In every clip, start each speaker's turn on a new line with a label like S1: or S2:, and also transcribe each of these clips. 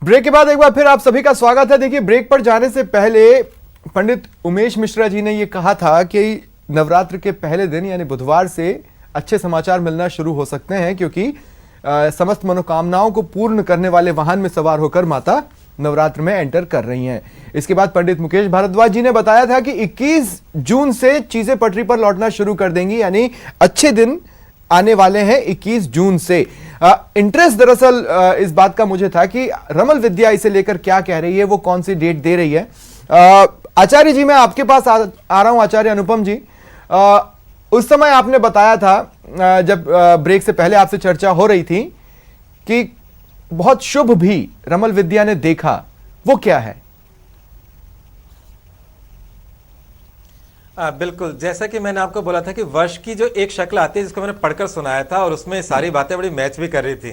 S1: Break के बाद एक बार फिर आप सभी का स्वागत है। देखिए, ब्रेक पर जाने से पहले पंडित उमेश मिश्रा जी ने यह कहा था कि नवरात्र के पहले दिन यानी बुधवार से अच्छे समाचार मिलना शुरू हो सकते हैं, क्योंकि समस्त मनोकामनाओं को पूर्ण करने वाले वाहन में सवार होकर माता नवरात्र में एंटर कर रही हैं। इसके बाद पंडित मुकेश भारद्वाज जी ने बताया था कि 21 जून से चीजें पटरी पर लौटना शुरू कर देंगी, यानी अच्छे दिन आने वाले हैं 21 जून से। इंटरेस्ट दरअसल इस बात का मुझे था कि रमल विद्या इसे लेकर क्या कह रही है, वो कौन सी डेट दे रही है। आचार्य जी, मैं आपके पास आ रहा हूं। आचार्य अनुपम जी, उस समय आपने बताया था जब ब्रेक से पहले आपसे चर्चा हो रही थी कि बहुत शुभ भी रमल विद्या ने देखा, वो क्या है?
S2: बिल्कुल, जैसा कि मैंने आपको बोला था कि वर्ष की जो एक शक्ल आती है जिसको मैंने पढ़कर सुनाया था और उसमें सारी बातें बड़ी मैच भी कर रही थी,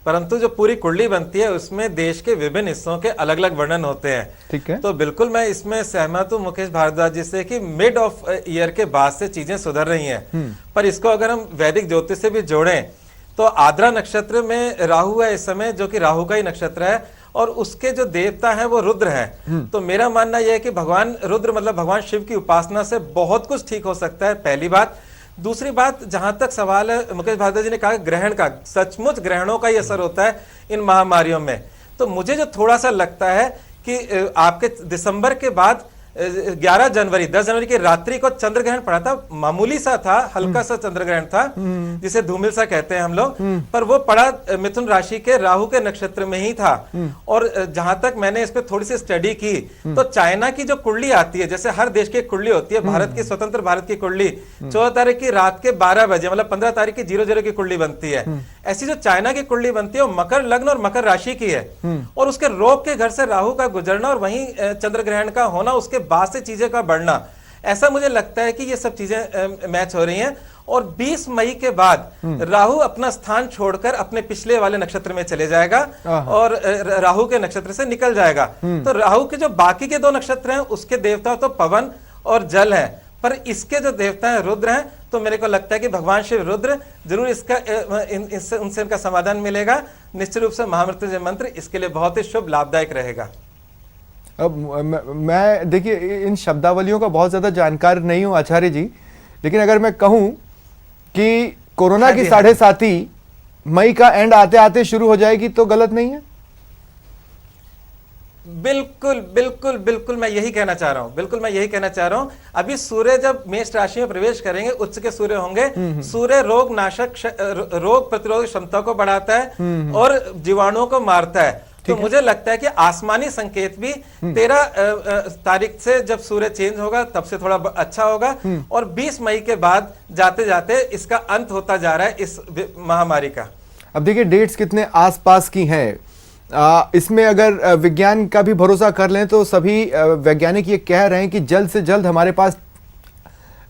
S2: परंतु जो पूरी कुंडली बनती है उसमें देश के विभिन्न हिस्सों के अलग अलग वर्णन होते हैं।
S1: ठीक है।
S2: तो बिल्कुल मैं इसमें सहमत हूँ मुकेश भारद्वाज जी से कि मिड ऑफ ईयर के बाद से चीजें सुधर रही हैं। पर इसको अगर हम वैदिक ज्योतिष से भी जोड़ें तो आद्रा नक्षत्र में राहु है इस समय, जो कि राहु का ही नक्षत्र है और उसके जो देवता हैं वो रुद्र हैं। तो मेरा मानना यह है कि भगवान रुद्र मतलब भगवान शिव की उपासना से बहुत कुछ ठीक हो सकता है, पहली बात। दूसरी बात, जहां तक सवाल है, मुकेश भारद्वाज जी ने कहा ग्रहण का, सचमुच ग्रहणों का ही असर होता है इन महामारियों में। तो मुझे जो थोड़ा सा लगता है कि आपके दिसंबर के बाद 11 जनवरी 10 जनवरी की रात्रि को चंद्र ग्रहण पड़ा था, मामूली सा था, हल्का सा चंद्र ग्रहण था जिसे धूमिल सा कहते हैं हम लोग, पर वो पड़ा मिथुन राशि के राहु के नक्षत्र में ही था। और जहां तक मैंने इस पे थोड़ी सी स्टडी की तो चाइना की जो कुंडली आती है, जैसे हर देश की कुंडली होती है, भारत की स्वतंत्र भारत की कुंडली 14 तारीख की रात के 12 बजे मतलब 15 तारीख की 00 की कुंडली बनती है। ऐसी जो चाइना की कुंडली बनती है वो मकर लग्न और मकर राशि की है और उसके रोग के घर से राहु का गुजरना और वहीं चंद्र ग्रहण का होना, उसके बाद से चीजें का बढ़ना, ऐसा मुझे लगता है कि ये सब चीजें मैच हो रही हैं। और 20 मई के बाद राहु अपना स्थान छोड़कर अपने पिछले वाले नक्षत्र में चले जाएगा और राहु के नक्षत्र से निकल जाएगा। तो राहु के जो बाकी के 2 नक्षत्र हैं उसके देवता तो पवन और जल है, पर इसके जो देवता हैं रुद्र हैं। तो मेरे को लगता है कि भगवान शिव रुद्र जरूर इसका उनसे इनका समाधान मिलेगा। निश्चित रूप से महामृत्युंजय मंत्र इसके लिए बहुत ही शुभ लाभदायक रहेगा।
S1: अब मैं देखिए इन शब्दावलियों का बहुत ज्यादा जानकार नहीं हूं आचार्य जी, लेकिन अगर मैं कहूं कि कोरोना की 7.5 मई का एंड आते आते शुरू हो जाएगी तो गलत नहीं है?
S2: बिल्कुल बिल्कुल बिल्कुल मैं यही कहना चाह रहा हूं, बिल्कुल मैं यही कहना चाह रहा हूं। अभी सूर्य जब मेष राशि में प्रवेश करेंगे, उच्च के सूर्य होंगे, सूर्य रोग नाशक रोग प्रतिरोधक क्षमता को बढ़ाता है और जीवाणुओं को मारता है। तो मुझे लगता है कि आसमानी संकेत भी 13 तारीख से जब सूर्य चेंज होगा तब से थोड़ा अच्छा होगा और 20 मई के बाद जाते जाते इसका अंत होता जा रहा है इस महामारी का।
S1: अब देखिए डेट्स कितने आसपास की हैं, इसमें अगर विज्ञान का भी भरोसा कर लें तो सभी वैज्ञानिक ये कह रहे हैं कि जल्द से जल्द हमारे पास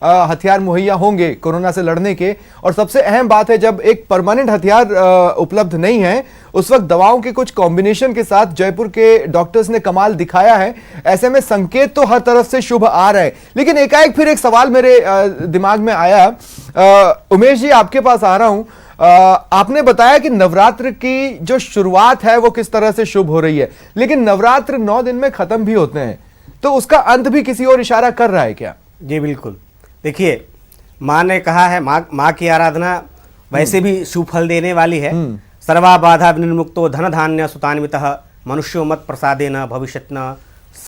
S1: हथियार मुहैया होंगे कोरोना से लड़ने के। और सबसे अहम बात है, जब एक परमानेंट हथियार उपलब्ध नहीं है उस वक्त दवाओं के कुछ कॉम्बिनेशन के साथ जयपुर के डॉक्टर्स ने कमाल दिखाया है। ऐसे में संकेत तो हर तरफ से शुभ आ रहे हैं, लेकिन एकाएक फिर एक सवाल मेरे दिमाग में आया। उमेश जी, आपके पास आ रहा हूं। आपने बताया कि नवरात्र की जो शुरुआत है वो किस तरह से शुभ हो रही है, लेकिन नवरात्र 9 दिन में खत्म भी होते हैं, तो उसका अंत भी किसी और इशारा कर रहा है क्या?
S3: जी बिल्कुल। देखिए, माँ ने कहा है, माँ की आराधना वैसे भी शुभ फल देने वाली है। सर्वा बाधा विनिर्मुक्तो धन धान्य सुतान्वितः मनुष्यो मत प्रसादेन भविष्यत् न